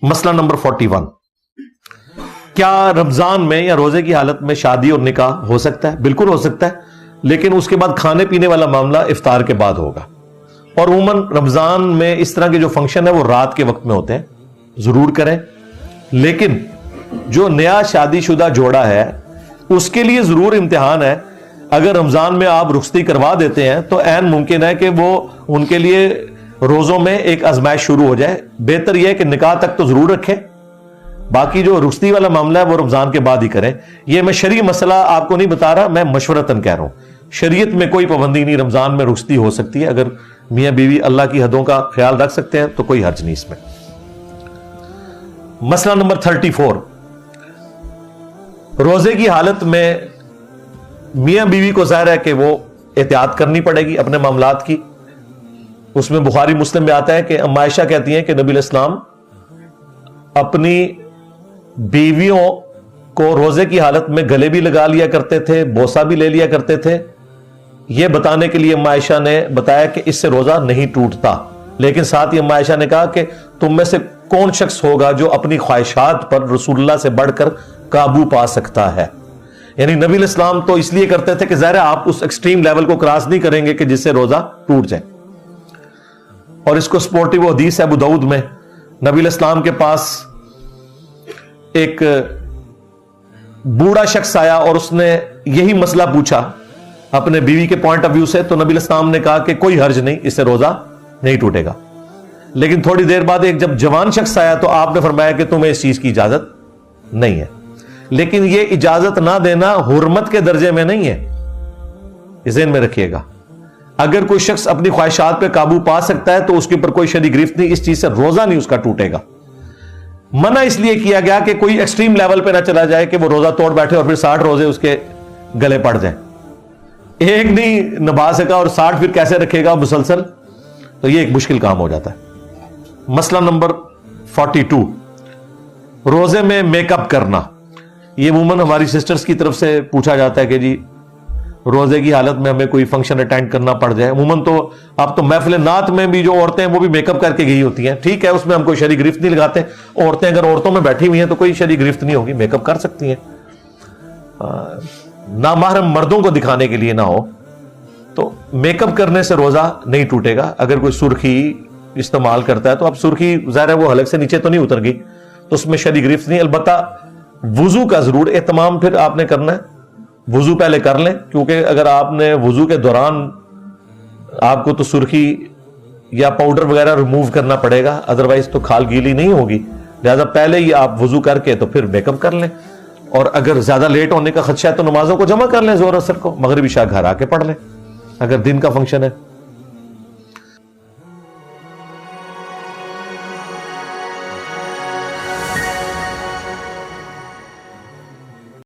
مسئلہ نمبر 41، کیا رمضان میں یا روزے کی حالت میں شادی اور نکاح ہو سکتا ہے؟ بالکل ہو سکتا ہے، لیکن اس کے بعد کھانے پینے والا معاملہ افطار کے بعد ہوگا، اور عموماً رمضان میں اس طرح کے جو فنکشن ہے وہ رات کے وقت میں ہوتے ہیں، ضرور کریں، لیکن جو نیا شادی شدہ جوڑا ہے اس کے لیے ضرور امتحان ہے۔ اگر رمضان میں آپ رخصتی کروا دیتے ہیں تو عین ممکن ہے کہ وہ ان کے لیے روزوں میں ایک آزمائش شروع ہو جائے۔ بہتر یہ ہے کہ نکاح تک تو ضرور رکھیں، باقی جو رخصتی والا معاملہ ہے وہ رمضان کے بعد ہی کریں۔ یہ میں شرعی مسئلہ آپ کو نہیں بتا رہا، میں مشورتاً کہہ رہا ہوں، شریعت میں کوئی پابندی نہیں، رمضان میں رخصتی ہو سکتی ہے، اگر میاں بیوی اللہ کی حدوں کا خیال رکھ سکتے ہیں تو کوئی حرج نہیں اس میں۔ مسئلہ نمبر 34، روزے کی حالت میں میاں بیوی کو ظاہر ہے کہ وہ احتیاط کرنی پڑے گی اپنے معاملات کی۔ اس میں بخاری مسلم میں آتا ہے کہ ام عائشہ کہتی ہیں کہ نبی علیہ السلام اپنی بیویوں کو روزے کی حالت میں گلے بھی لگا لیا کرتے تھے، بوسہ بھی لے لیا کرتے تھے، یہ بتانے کے لیے ام عائشہ نے بتایا کہ اس سے روزہ نہیں ٹوٹتا، لیکن ساتھ ہی ام عائشہ نے کہا کہ تم میں سے کون شخص ہوگا جو اپنی خواہشات پر رسول اللہ سے بڑھ کر قابو پا سکتا ہے۔ یعنی نبی علیہ السلام تو اس لیے کرتے تھے کہ ظاہر آپ اس ایکسٹریم لیول کو کراس نہیں کریں گے کہ جس سے روزہ ٹوٹ جائے، اور اس کو سپورٹیو حدیث ہے ابو داؤد میں، نبی علیہ السلام کے پاس ایک بوڑھا شخص آیا اور اس نے یہی مسئلہ پوچھا اپنے بیوی کے پوائنٹ آف ویو سے، تو نبی علیہ السلام نے کہا کہ کوئی حرج نہیں، اس سے روزہ نہیں ٹوٹے گا۔ لیکن تھوڑی دیر بعد ایک جب جوان شخص آیا تو آپ نے فرمایا کہ تمہیں اس چیز کی اجازت نہیں ہے، لیکن یہ اجازت نہ دینا حرمت کے درجے میں نہیں ہے، یہ ذہن میں رکھیے گا۔ اگر کوئی شخص اپنی خواہشات پہ قابو پا سکتا ہے تو اس کے اوپر کوئی شرعی گرفت نہیں، اس چیز سے روزہ نہیں اس کا ٹوٹے گا۔ منع اس لیے کیا گیا کہ کوئی ایکسٹریم لیول پہ نہ چلا جائے کہ وہ روزہ توڑ بیٹھے اور پھر 60 روزے اس کے گلے پڑ جائیں، ایک نہیں نبھا سکا اور 60 پھر کیسے رکھے گا مسلسل، تو یہ ایک مشکل کام ہو جاتا ہے۔ مسئلہ نمبر 42، روزے میں میک اپ کرنا۔ یہ عموماً ہماری سسٹرز کی طرف سے پوچھا جاتا ہے کہ جی روزے کی حالت میں ہمیں کوئی فنکشن اٹینڈ کرنا پڑ جائے۔ عموماً تو اب تو محفل نعت میں بھی جو عورتیں ہیں وہ بھی میک اپ کر کے گئی ہوتی ہیں، ٹھیک ہے، اس میں ہم کوئی شرعی گرفت نہیں لگاتے، عورتیں اگر عورتوں میں بیٹھی ہوئی ہیں تو کوئی شرعی گرفت نہیں ہوگی، میک اپ کر سکتی ہیں، نامحرم مردوں کو دکھانے کے لیے نہ ہو، تو میک اپ کرنے سے روزہ نہیں ٹوٹے گا۔ اگر کوئی سرخی استعمال کرتا ہے تو اب سرخی ظاہر ہے وہ حلق سے نیچے تو نہیں اتر گئی، تو اس میں شرعی گرفت نہیں، البتہ وضو کا ضرور اہتمام پھر آپ نے کرنا ہے، وضو پہلے کر لیں، کیونکہ اگر آپ نے وضو کے دوران آپ کو تو سرخی یا پاؤڈر وغیرہ ریموو کرنا پڑے گا، ادروائز تو کھال گیلی نہیں ہوگی، لہذا پہلے ہی آپ وضو کر کے تو پھر میک اپ کر لیں، اور اگر زیادہ لیٹ ہونے کا خدشہ ہے تو نمازوں کو جمع کر لیں، ظہر اثر کو، مغرب عشاء گھر آ کے پڑھ لیں اگر دن کا فنکشن ہے۔